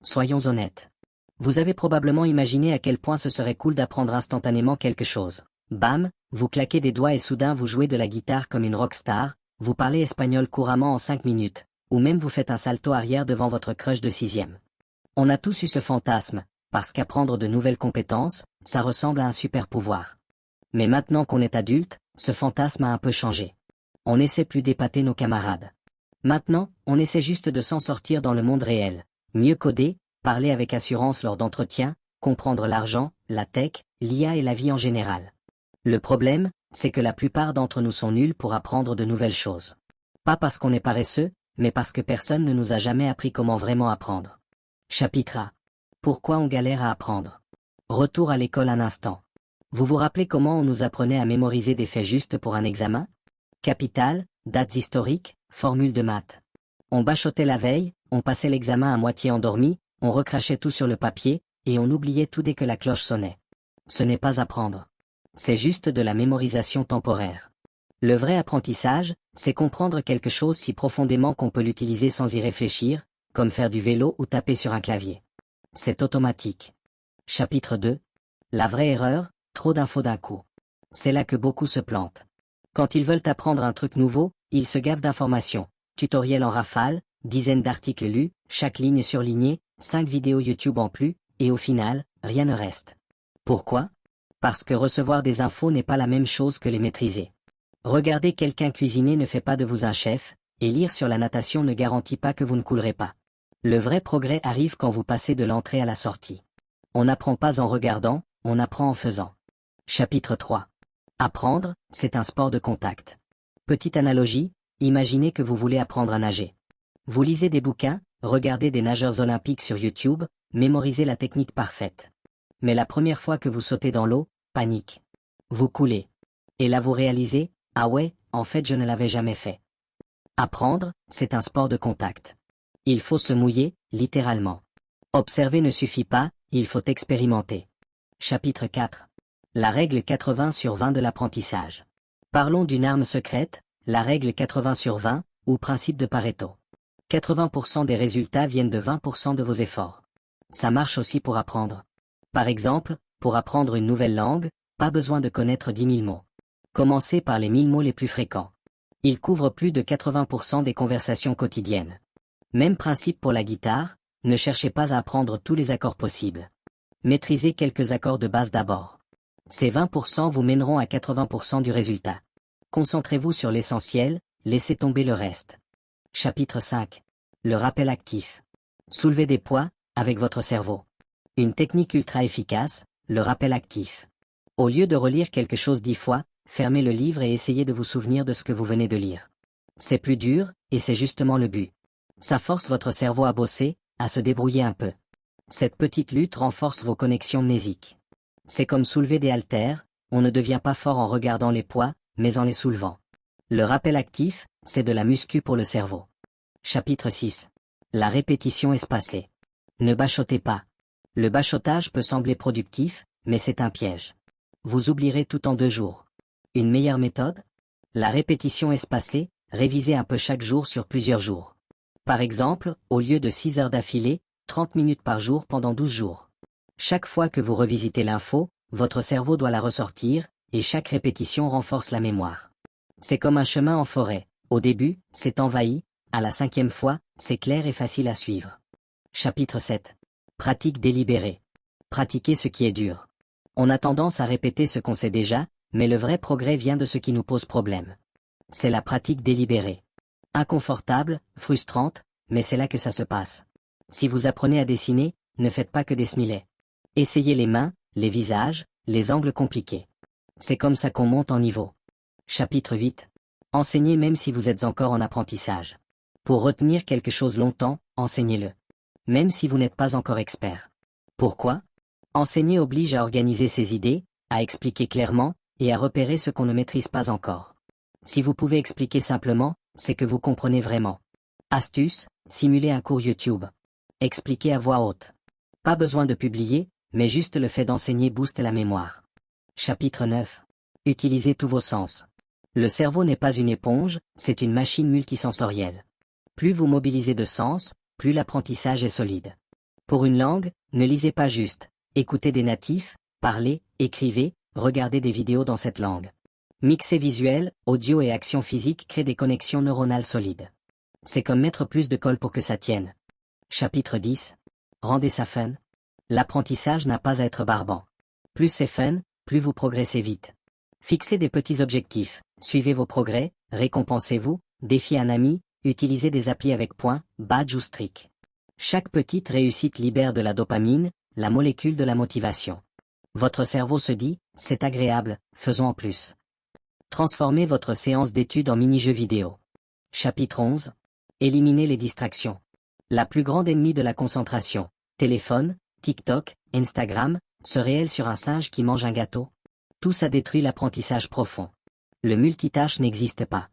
Soyons honnêtes. Vous avez probablement imaginé à quel point ce serait cool d'apprendre instantanément quelque chose. Bam, vous claquez des doigts et soudain vous jouez de la guitare comme une rockstar, vous parlez espagnol couramment en 5 minutes, ou même vous faites un salto arrière devant votre crush de 6e. On a tous eu ce fantasme, parce qu'apprendre de nouvelles compétences, ça ressemble à un super pouvoir. Mais maintenant qu'on est adulte, ce fantasme a un peu changé. On n'essaie plus d'épater nos camarades. Maintenant, on essaie juste de s'en sortir dans le monde réel, mieux coder, parler avec assurance lors d'entretiens, comprendre l'argent, la tech, l'IA et la vie en général. Le problème, c'est que la plupart d'entre nous sont nuls pour apprendre de nouvelles choses. Pas parce qu'on est paresseux, mais parce que personne ne nous a jamais appris comment vraiment apprendre. Chapitre A. Pourquoi on galère à apprendre? Retour à l'école un instant. Vous vous rappelez comment on nous apprenait à mémoriser des faits justes pour un examen? Capital, dates historiques, formules de maths. On bachotait la veille, on passait l'examen à moitié endormi, on recrachait tout sur le papier, et on oubliait tout dès que la cloche sonnait. Ce n'est pas apprendre. C'est juste de la mémorisation temporaire. Le vrai apprentissage, c'est comprendre quelque chose si profondément qu'on peut l'utiliser sans y réfléchir, comme faire du vélo ou taper sur un clavier. C'est automatique. Chapitre 2. La vraie erreur, trop d'infos d'un coup. C'est là que beaucoup se plantent. Quand ils veulent apprendre un truc nouveau, ils se gavent d'informations. Tutoriels en rafale, dizaines d'articles lus, chaque ligne surlignée, 5 vidéos YouTube en plus, et au final, rien ne reste. Pourquoi? Parce que recevoir des infos n'est pas la même chose que les maîtriser. Regarder quelqu'un cuisiner ne fait pas de vous un chef, et lire sur la natation ne garantit pas que vous ne coulerez pas. Le vrai progrès arrive quand vous passez de l'entrée à la sortie. On n'apprend pas en regardant, on apprend en faisant. Chapitre 3. Apprendre, c'est un sport de contact. Petite analogie, imaginez que vous voulez apprendre à nager. Vous lisez des bouquins, regardez des nageurs olympiques sur YouTube, mémorisez la technique parfaite. Mais la première fois que vous sautez dans l'eau, panique. Vous coulez. Et là vous réalisez, ah ouais, en fait je ne l'avais jamais fait. Apprendre, c'est un sport de contact. Il faut se mouiller, littéralement. Observer ne suffit pas, il faut expérimenter. Chapitre 4. La règle 80/20 de l'apprentissage. Parlons d'une arme secrète, la règle 80/20, ou principe de Pareto. 80% des résultats viennent de 20% de vos efforts. Ça marche aussi pour apprendre. Par exemple, pour apprendre une nouvelle langue, pas besoin de connaître 10 000 mots. Commencez par les 1000 mots les plus fréquents. Ils couvrent plus de 80% des conversations quotidiennes. Même principe pour la guitare, ne cherchez pas à apprendre tous les accords possibles. Maîtrisez quelques accords de base d'abord. Ces 20% vous mèneront à 80% du résultat. Concentrez-vous sur l'essentiel, laissez tomber le reste. Chapitre 5. Le rappel actif. Soulevez des poids, avec votre cerveau. Une technique ultra efficace, le rappel actif. Au lieu de relire quelque chose 10 fois, fermez le livre et essayez de vous souvenir de ce que vous venez de lire. C'est plus dur, et c'est justement le but. Ça force votre cerveau à bosser, à se débrouiller un peu. Cette petite lutte renforce vos connexions mnésiques. C'est comme soulever des haltères, on ne devient pas fort en regardant les poids, mais en les soulevant. Le rappel actif, c'est de la muscu pour le cerveau. Chapitre 6. La répétition espacée. Ne bachotez pas. Le bachotage peut sembler productif, mais c'est un piège. Vous oublierez tout en 2 jours. Une meilleure méthode? La répétition espacée, révisez un peu chaque jour sur plusieurs jours. Par exemple, au lieu de 6 heures d'affilée, 30 minutes par jour pendant 12 jours. Chaque fois que vous revisitez l'info, votre cerveau doit la ressortir, et chaque répétition renforce la mémoire. C'est comme un chemin en forêt. Au début, c'est envahi, à la 5e fois, c'est clair et facile à suivre. Chapitre 7. Pratique délibérée. Pratiquez ce qui est dur. On a tendance à répéter ce qu'on sait déjà, mais le vrai progrès vient de ce qui nous pose problème. C'est la pratique délibérée. Inconfortable, frustrante, mais c'est là que ça se passe. Si vous apprenez à dessiner, ne faites pas que des smiley. Essayez les mains, les visages, les angles compliqués. C'est comme ça qu'on monte en niveau. Chapitre 8. Enseignez même si vous êtes encore en apprentissage. Pour retenir quelque chose longtemps, enseignez-le. Même si vous n'êtes pas encore expert. Pourquoi? Enseigner oblige à organiser ses idées, à expliquer clairement, et à repérer ce qu'on ne maîtrise pas encore. Si vous pouvez expliquer simplement, c'est que vous comprenez vraiment. Astuce, simulez un cours YouTube. Expliquez à voix haute. Pas besoin de publier, mais juste le fait d'enseigner booste la mémoire. Chapitre 9. Utilisez tous vos sens. Le cerveau n'est pas une éponge, c'est une machine multisensorielle. Plus vous mobilisez de sens, plus l'apprentissage est solide. Pour une langue, ne lisez pas juste. Écoutez des natifs, parlez, écrivez, regardez des vidéos dans cette langue. Mixer visuel, audio et action physique crée des connexions neuronales solides. C'est comme mettre plus de colle pour que ça tienne. Chapitre 10. Rendez ça fun. L'apprentissage n'a pas à être barbant. Plus c'est fun, plus vous progressez vite. Fixez des petits objectifs, suivez vos progrès, récompensez-vous, défiez un ami, utilisez des applis avec points, badge ou streak. Chaque petite réussite libère de la dopamine, la molécule de la motivation. Votre cerveau se dit, c'est agréable, faisons en plus. Transformez votre séance d'études en mini-jeux vidéo. Chapitre 11. Éliminez les distractions. La plus grande ennemie de la concentration, téléphone, TikTok, Instagram, se révèle sur un singe qui mange un gâteau. Tout ça détruit l'apprentissage profond. Le multitâche n'existe pas.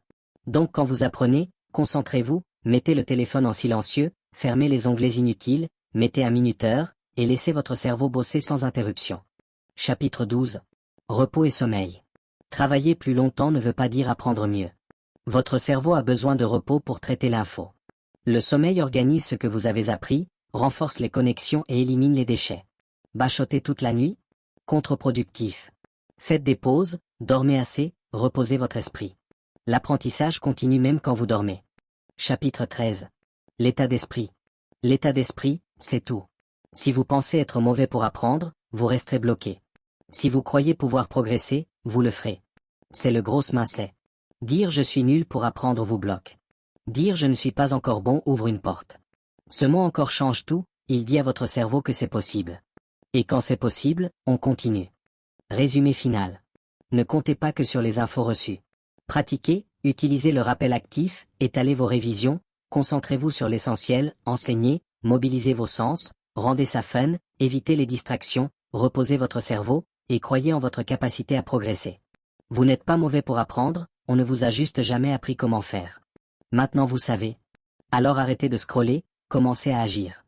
Donc quand vous apprenez, concentrez-vous, mettez le téléphone en silencieux, fermez les onglets inutiles, mettez un minuteur, et laissez votre cerveau bosser sans interruption. Chapitre 12. Repos et sommeil. Travailler plus longtemps ne veut pas dire apprendre mieux. Votre cerveau a besoin de repos pour traiter l'info. Le sommeil organise ce que vous avez appris, renforce les connexions et élimine les déchets. Bachoter toute la nuit? Contre-productif. Faites des pauses, dormez assez, reposez votre esprit. L'apprentissage continue même quand vous dormez. Chapitre 13. L'état d'esprit. L'état d'esprit, c'est tout. Si vous pensez être mauvais pour apprendre, vous resterez bloqué. Si vous croyez pouvoir progresser, vous le ferez. C'est le gros mindset. Dire je suis nul pour apprendre vous bloque. Dire je ne suis pas encore bon ouvre une porte. Ce mot encore change tout, il dit à votre cerveau que c'est possible. Et quand c'est possible, on continue. Résumé final. Ne comptez pas que sur les infos reçues. Pratiquez, utilisez le rappel actif, étalez vos révisions, concentrez-vous sur l'essentiel, enseignez, mobilisez vos sens, rendez ça fun, évitez les distractions, reposez votre cerveau, et croyez en votre capacité à progresser. Vous n'êtes pas mauvais pour apprendre, on ne vous a juste jamais appris comment faire. Maintenant vous savez. Alors arrêtez de scroller, commencez à agir.